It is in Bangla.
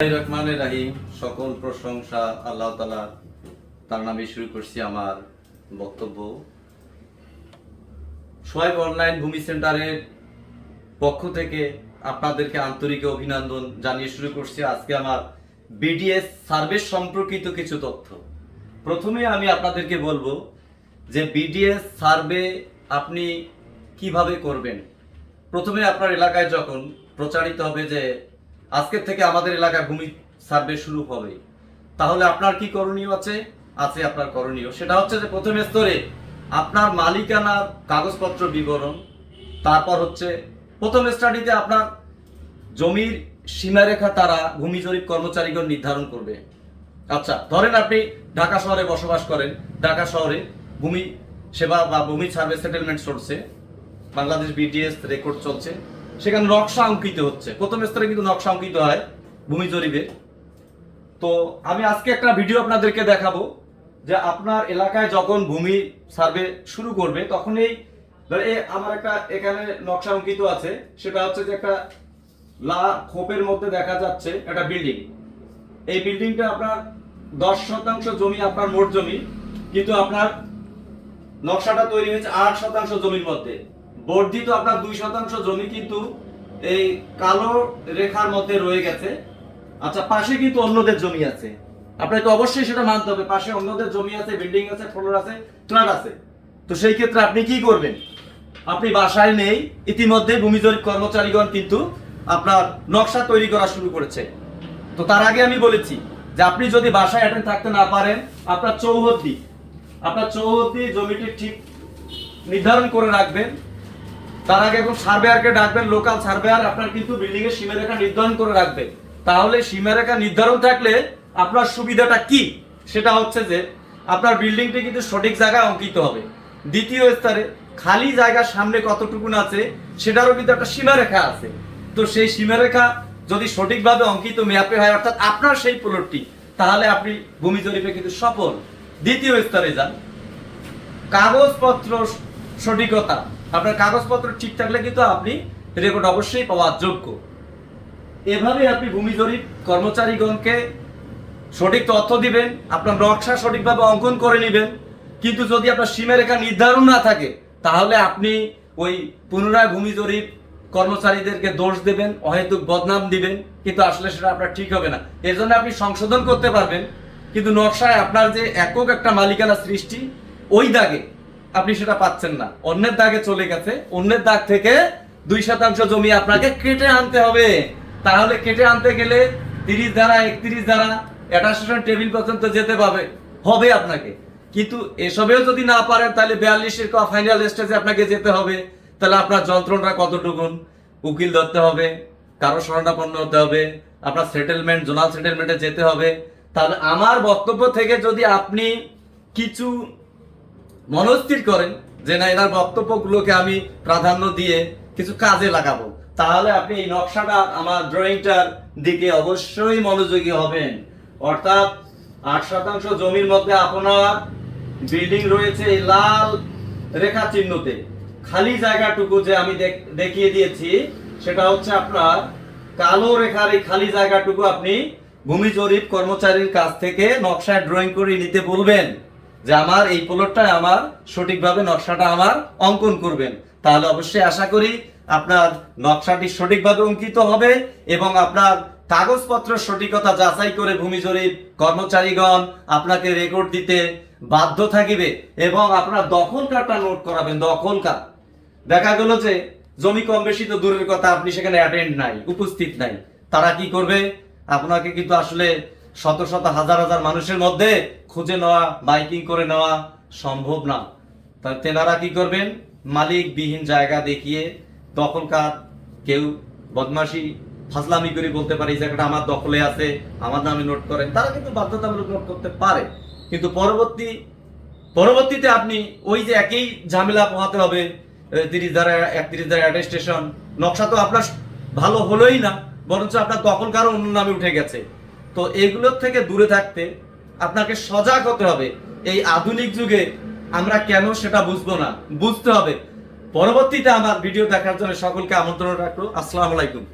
রহমানির রহিম। সকল প্রশংসা আল্লাহ তাআলার, তার নামে শুরু করছি আমার বক্তব্য। সোহাইব অনলাইন ভূমি সেন্টারের পক্ষ থেকে আপনাদেরকে আন্তরিক অভিনন্দন জানিয়ে শুরু করছি আজকে আমার বিডিএস সার্ভে সম্পর্কিত কিছু তথ্য। প্রথমে আমি আপনাদেরকে বলবো যে বিডিএস সার্ভে আপনি কিভাবে করবেন। প্রথমে আপনার এলাকায় যখন প্রচারিত হবে যে আজকের থেকে আমাদের এলাকায় ভূমি সার্ভে শুরু হবে, তাহলে আপনার কি করণীয় আছে আপনার করণীয় সেটা হচ্ছে যে প্রথম স্তরে আপনার মালিকানার কাগজপত্র বিবরণ, তারপর হচ্ছে প্রথম স্টাডিতে আপনার জমির সীমারেখা তারা ভূমি জরিপ কর্মচারীগণ নির্ধারণ করবে। আচ্ছা, ধরেন আপনি ঢাকা শহরে বসবাস করেন, ঢাকা শহরে ভূমি সেবা বা ভূমি সার্ভে সেটেলমেন্ট চলছে, বাংলাদেশ বিডিএস রেকর্ড চলছে, সেখানে নকশা অঙ্কিত হচ্ছে। প্রথম স্তরে কিন্তু নকশা অঙ্কিত হয় ভূমি জরিপে। তো আমি আজকে একটা ভিডিও আপনাদেরকে দেখাবো যে আপনার এলাকায় যখন ভূমি সার্ভে শুরু করবে তখন আমার একটা এখানে নকশা অঙ্কিত আছে, সেটা হচ্ছে যে একটা খোপের মধ্যে দেখা যাচ্ছে একটা বিল্ডিং। এই বিল্ডিংটা আপনার 10% জমি, আপনার মোট জমি, কিন্তু আপনার নকশাটা তৈরি হয়েছে 8% জমির মধ্যে। বর্ধিত আপনার 2% জমি কিন্তু এই কালো রেখার মধ্যে রয়ে গেছে। আচ্ছা, পাশে কিন্তু অন্যদের জমি আছে, আপনাকে অবশ্যই সেটা মানতে হবে। পাশে অন্যদের জমি আছে, বিল্ডিং আছে, ফ্লোর আছে, ফ্ল্যাট আছে। তো সেই ক্ষেত্রে আপনি কি করবেন? আপনি বাসায় নেই, ইতিমধ্যে ভূমি জরিপ কর্মচারীগণ কিন্তু আপনার নকশা তৈরি করা শুরু করেছে। তো তার আগে আমি বলেছি যে আপনি যদি বাসায় অ্যাটেন্ড থাকতে না পারেন, আপনার চৌহদ্দি জমিটি ঠিক নির্ধারণ করে রাখবেন। তার আগে এখন সার্ভেয়ারকে ডাকবেন, লোকাল সার্ভেয়ার আপনার কিন্তু বিল্ডিং এর সীমারেখা নির্ধারণ করে রাখবে। তাহলে সীমারেখা নির্ধারণ থাকলে আপনার সুবিধাটা কি? সেটা হচ্ছে যে আপনার বিল্ডিংটি কিন্তু সঠিক জায়গায় অঙ্কিত হবে। দ্বিতীয় স্তরে খালি জায়গার সামনে কতটুকু আছে সেটারও কিন্তু একটা সীমারেখা আছে। তো সেই সীমারেখা যদি সঠিকভাবে অঙ্কিত ম্যাপে হয়, অর্থাৎ আপনার সেই প্লটটি, তাহলে আপনি ভূমি জরিপে কিন্তু সফল। দ্বিতীয় স্তরে যান, কাগজপত্র সঠিকতা। আপনার কাগজপত্র ঠিক থাকলে কিন্তু আপনি রেকর্ড অবশ্যই পাওয়ার যোগ্য। এভাবে আপনি ভূমি জরিপ কর্মচারীগণকে সঠিক তথ্য দিবেন, আপনার নকশা সঠিকভাবে অঙ্কন করে নেবেন। কিন্তু যদি আপনার সীমারেখা নির্ধারণ না থাকে, তাহলে আপনি ওই পুনরায় ভূমি জরিপ কর্মচারীদেরকে দোষ দেবেন, অহেতুক বদনাম দিবেন, কিন্তু আসলে সেটা আপনার ঠিক হবে না। এর জন্য আপনি সংশোধন করতে পারবেন, কিন্তু নকশায় আপনার যে একক একটা মালিকানা সৃষ্টি, ওই দাগে আপনি সেটা পাচ্ছেন না, অন্যের দাগে চলে গেছে। অন্যের দাগ থেকে 2% জমি আপনাকে কেটে আনতে হবে। তাহলে কেটে আনতে গেলে 30 ধারা, 31 ধারা, অ্যাটাস্টেশন টেবিল পর্যন্ত যেতে হবে আপনাকে। কিন্তু এসবেও যদি না পারেন, তাহলে 42-এর ফাইনাল স্টেজে আপনাকে যেতে হবে। তাহলে আপনার যন্ত্রণা কতটুকুন, উকিল ধরতে হবে, কারো শরণাপন্ন হতে হবে, আপনার সেটেলমেন্ট, জোনাল সেটেলমেন্টে যেতে হবে। তাহলে আমার বক্তব্য থেকে যদি আপনি কিছু মনস্থির করেন যে না, এনার বক্তব্যগুলোকে আমি প্রাধান্য দিয়ে কিছু কাজে লাগাবো, তাহলে আপনি এই নকশাটা, আমার ড্রয়িংটার দিকে অবশ্যই মনোযোগী হবেন। অর্থাৎ 8% জমির মধ্যে আপনার বিল্ডিং রয়েছে এই লাল রেখা চিহ্নতে। খালি জায়গাটুকু যে আমি দেখিয়ে দিয়েছি, সেটা হচ্ছে আপনার কালো রেখার এই খালি জায়গাটুকু আপনি ভূমি জরিপ কর্মচারীর কাছ থেকে নকশায় ড্রয়িং করে নিতে বলবেন যে আমার এই প্লটটায় আমার সঠিকভাবে নকশাটা আমার অঙ্কন করবেন। তাহলে অবশ্যই আশা করি আপনার নকশাটি সঠিকভাবে অঙ্কিত হবে এবং আপনার কাগজপত্র সঠিকতা যাচাই করে ভূমি জরিপ কর্মচারীগণ আপনাকে রেকর্ড দিতে বাধ্য থাকিবে এবং আপনার দখলকারটা নোট করাবেন। দখলকার দেখা গেল যে জমি কম বেশি তো দূরের কথা, আপনি সেখানে অ্যাটেন্ড নাই, উপস্থিত নাই, তারা কি করবে? আপনাকে কিন্তু আসলে শত শত হাজার হাজার মানুষের মধ্যে খুঁজে নেওয়া, মাইকিং করে নেওয়া সম্ভব না। তাই তেনারা কি করবেন? মালিকবিহীন জায়গা দেখিয়ে, দখলকার কেউ বদমাশি ফাজলামি করে বলতে পারে এই জায়গাটা আমার দখলে আছে, আমার নামে নোট করেন, তারা কিন্তু বাধ্যতামূলক নোট করতে পারে। কিন্তু পরবর্তীতে আপনি ওই যে একই ঝামেলা পোহাতে হবে, 30 ধারা, 31 ধারা অ্যাটেস্টেশন। নকশা তো আপনার ভালো হলোই না, বরঞ্চ আপনার দখলকারও অন্য নামে উঠে গেছে। তো এগুলোর থেকে দূরে থাকতে আপনাকে সজাগ হতে হবে। এই আধুনিক যুগে আমরা কেন সেটা বুঝবো না, বুঝতে হবে। পরবর্তীতে আমার ভিডিও দেখার জন্য সকলকে আমন্ত্রণ রাখলো। আসসালামু আলাইকুম।